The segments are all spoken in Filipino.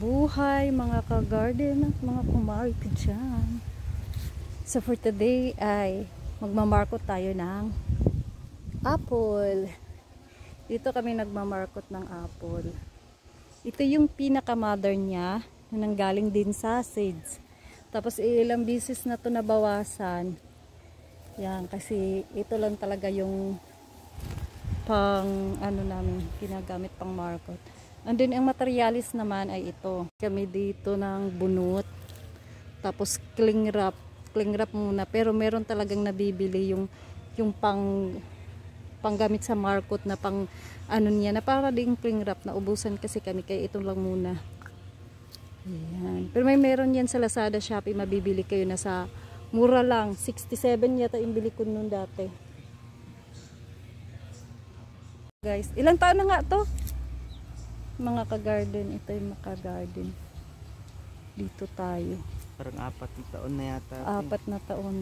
Mabuhay mga ka-garden at mga kumarte dyan. So for today ay magmamarkot tayo ng apple. Dito kami nagmamarkot ng apple. Ito yung pinaka-mother niya na nanggaling din sa seeds. Tapos ilang bisis na to nabawasan. Yan, kasi ito lang talaga yung pang ano namin ginagamit pang markot. And then ang materialis naman ay ito. Kami dito ng bunot. Tapos cling wrap muna. Pero meron talagang nabibili yung panggamit sa markot na pang ano niya na para ding cling wrap na ubusan kasi kami kaya ito lang muna. Ayan. Pero meron yan sa Lazada, Shopee, mabibili kayo na sa mura lang. 67 yata yung bili ko nun dati. Guys, ilang taon na nga to? Mga ka-garden, ito yung maka-garden. Dito tayo. Parang 4 na taon na yata. 4 na taon.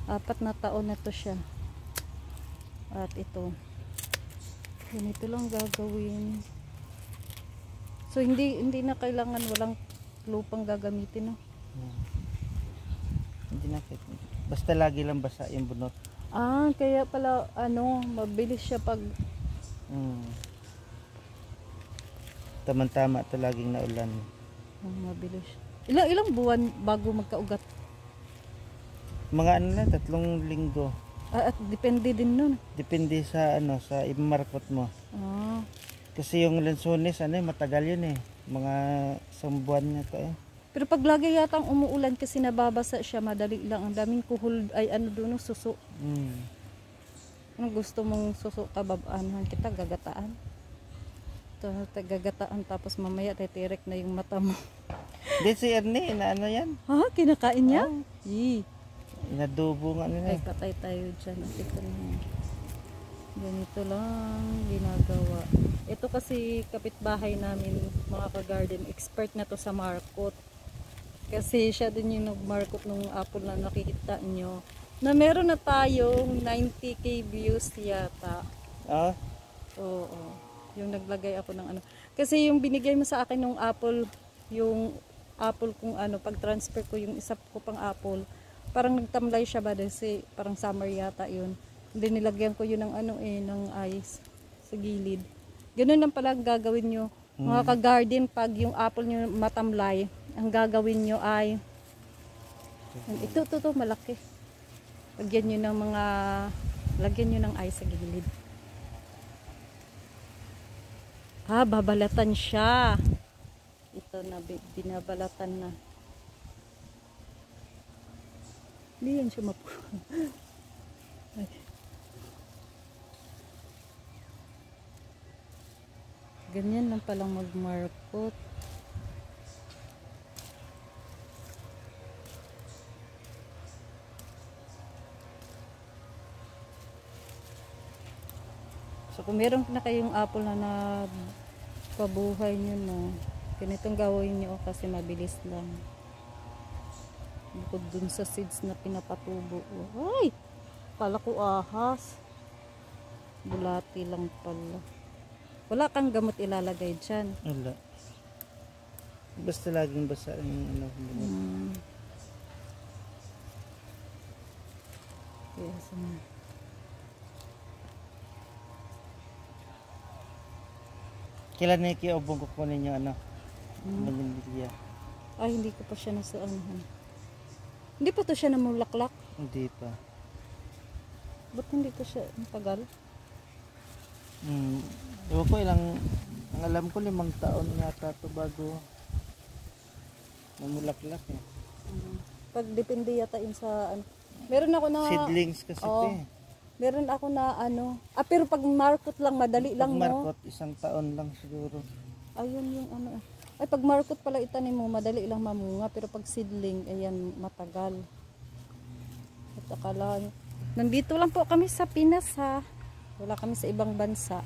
4 na taon na to siya. At ito. Ganito lang gagawin. So hindi na kailangan walang lupang gagamitin, no? Hindi na basta lagi lang basa yung bunot. Ah, kaya pala ano, mabilis siya pag Tama-tama ito laging naulan. Mabilis. Ilang buwan bago magkaugat? Mga ano na, 3 linggo. At depende din nun. Depende sa ano, sa imarkot mo. Ah. Kasi yung lansones, matagal yun eh. Mga 1 buwan na ito eh. Pero pag lagi yatang umuulan kasi nababasa siya, madali lang. Ang daming kuhol ay ano doon, suso. Anong gusto mong suso kababaanan kita, gagataan? Gagataan tapos mamaya titirek na yung mata mo. Hindi si Ernie, na ano yan? Ha? Kinakain niya? Oh. Yee. Inadubo nga nila. Ay, patay tayo dyan. Ito na. Ganito lang ginagawa. Ito kasi kapitbahay namin, mga ka-garden, expert na to sa markot. Kasi siya din yung nag-markot ng apple na nakikita nyo. Na meron na tayong 90k views yata. Ah? Oo. Yung naglagay ako ng ano. Kasi yung binigay mo sa akin ng apple, yung apple kung ano, pag-transfer ko yung isa ko pang apple, parang nagtamlay siya ba kasi parang summer yata yun. Hindi nilagyan ko yun ng ano ng ice sa gilid. Ganun lang pala gagawin nyo. Mga ka-garden, pag yung apple nyo matamlay, ang gagawin nyo ay ito malaki. Lagyan nyo ng lagyan nyo ng ice sa gilid. Babalatan siya. Ito na, binabalatan na. Hindi yan siya ganyan lang palang mag-markot. So kung meron na kayong apple na pabuhay nyo na, ganitong gawin nyo kasi mabilis lang. Bukod dun sa seeds na pinapatubo. Ay! Kala ko ahas. Bulati lang pala. Wala kang gamot ilalagay dyan. Wala. Basta laging basa yung ano. Yes. Kailan na ikiubong ko kunin yung ano? Malimbilya. Ay, hindi ko pa siya nasaanuhan. Hindi pa to siya namulaklak? Hindi pa. Ba't hindi to siya matagal? Ewan ko ang alam ko 5 taon yata to bago mamulaklak eh. Pag depende yata yun sa ano. Meron ako na seedlings kasi ito eh. Meron ako na pero pag markot lang madali lang, no? Markot 1 taon lang siguro. Ayun yung ano. Ay pag markot pala itanim mo madali lang mamunga, pero pag seedling ayan matagal. At akala nandito lang po kami sa Pinas ha. Wala kami sa ibang bansa.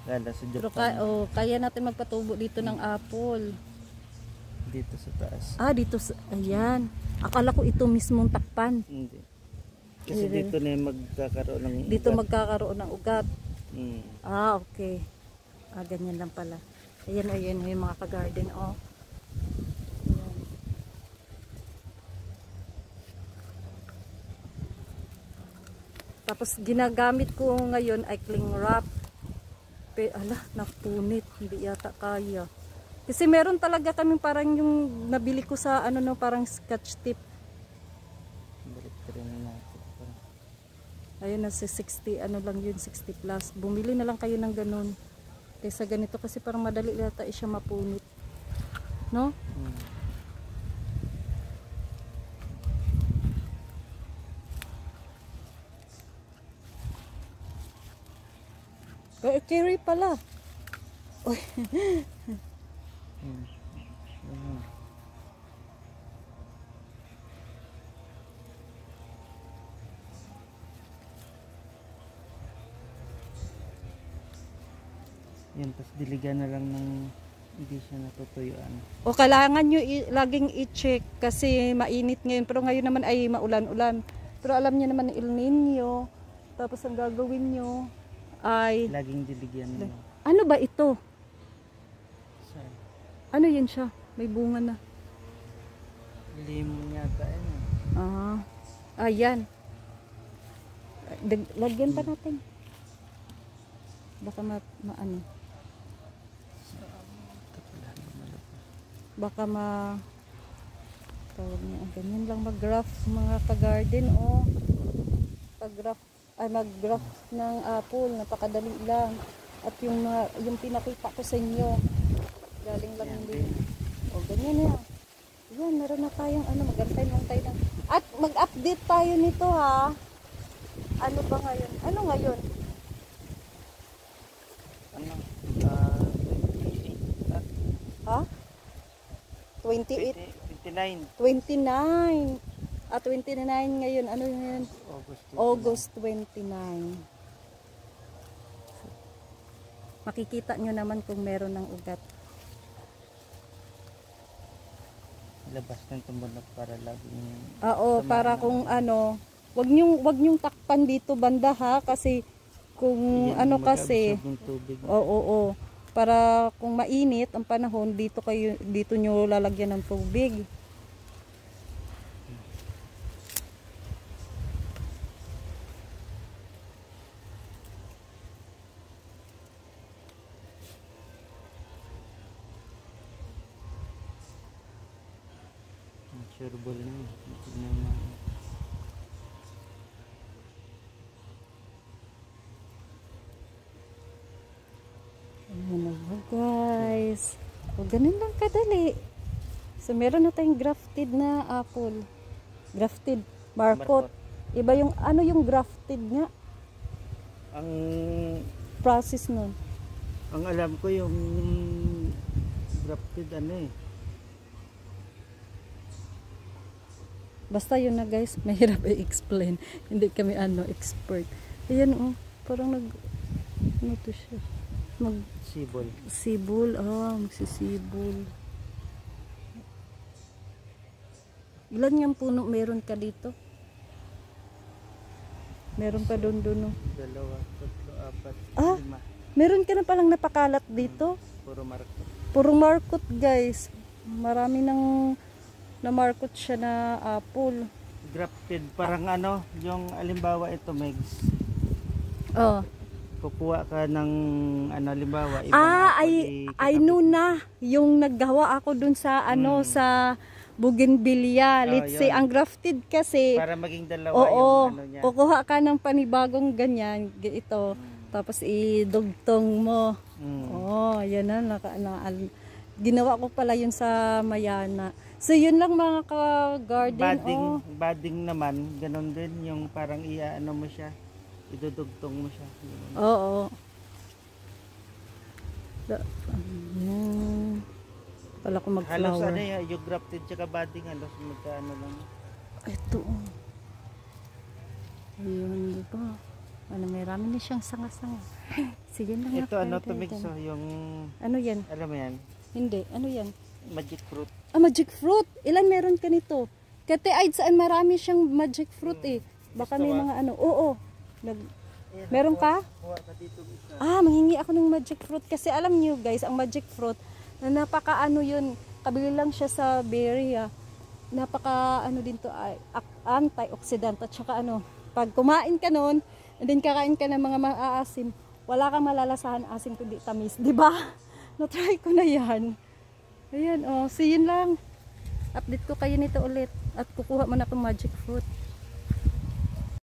Kala sa Japan. Pero kaya natin magpatubo dito ng apple. Dito sa taas. Dito sa ayan. Akala ko ito mismong takpan. Hindi. Kasi dito na magkakaroon ng dito ugat. Magkakaroon ng ugat. Mm. Okay. Ganyan lang pala. Ayan, ayan yung mga ka-garden, oh. Ayan. Tapos ginagamit ko ngayon ay cling wrap. Ala, napunit. Hindi yata kaya. Kasi meron talaga kaming parang yung nabili ko sa ano no, parang scotch tip. Balik ka rin natin. Ayun, nasa 60, ano lang yun, 60 plus. Bumili na lang kayo ng ganun. Kaysa ganito kasi parang madali yata siya mapunit. No? Cherry pala. Uy. Yan, tapos diligan na lang ng hindi siya natutuyuan. O kailangan nyo laging i-check kasi mainit ngayon. Pero ngayon naman ay maulan-ulan. Pero alam niyo naman El Nino. Tapos ang gagawin nyo ay... Laging diligyan mo. Ano ba ito? Saan? Ano yan siya? May bunga na. Limon yata yan. Ah. Ayan. Lagyan pa natin. Baka maano. Baka tawag niya, ganyan lang mag-graft mga ka-garden, oh. Mag-graft ng apple, napakadali lang. At yung pinakita ko sa inyo, galing lang din. O, ganyan yan. Yan, meron na tayong mag-antay lang tayo ng... At mag-update tayo nito, ha. Ano ba ngayon? Ano ngayon? Ano? 28. Ha? 28? 29. 29. 29 ngayon. Ano yun? August 29. Makikita nyo naman kung meron ng ugat. Labas ng tumbunok para laging... Oo, para kung wag nyong takpan dito banda ha, kasi kung yan, kasi, tubig. oo, para kung mainit ang panahon, dito nyo lalagyan ng tubig. Sureball na yun. Ayan na ba guys. O ganun lang kadali. So meron na tayong grafted na apple. Grafted. Marcot. Iba yung yung grafted nga. Ang Process nun. ang alam ko yung grafted Basta yun na guys, mahirap i-explain. Hindi kami expert. Ayan parang to siya. sibol. Magsisibol. Ilan yung puno meron ka dito? Meron pa doon. 2, 3, 4, 5. Meron ka na palang napakalat dito. Puro markot. Puro markot guys. Marami nang na-markot siya na apple. Grafted. Parang yung alimbawa ito, Megs. Oh. Kukuha ka ng alimbawa. I know na. Yung naggawa ako dun sa sa bougainvillea. Let's say, ang grafted kasi. Para maging dalawa yung niya. Kukuha ka ng panibagong ganyan. Ito. Tapos idugtong mo. Yan na. Ginawa ko pala yun sa Mayana. So yun lang mga ka-garden. Budding naman, ganun din yung parang mo siya, idudugtong mo siya. Oo. Pala ko mag-flower. Halos yung grafted tsaka budding, halos magkaano lang. Ito. Ayun, diba? Marami na siyang sanga-sanga. Sige na nga. Ito tumigso yung... Ano yan? Alam mo yan? Hindi. Ano yan? Magic fruit. Magic fruit. Ilan meron ka nito? Kati ay saan marami siyang magic fruit eh. Baka may mga Oo. Meron ka? Kuha ka dito isa. Manghingi ako ng magic fruit. Kasi alam niyo guys, ang magic fruit, na napaka ano yun, kabili lang siya sa berry napaka ano din to, antioxidant. At saka ano, pag kumain ka nun, and then kakain ka ng mga maasim, wala kang malalasahan asim kundi tamis, di ba? Na-try ko na yan. Ayan, see yun lang. Update ko kayo nito ulit. At kukuha mo na akong magic fruit.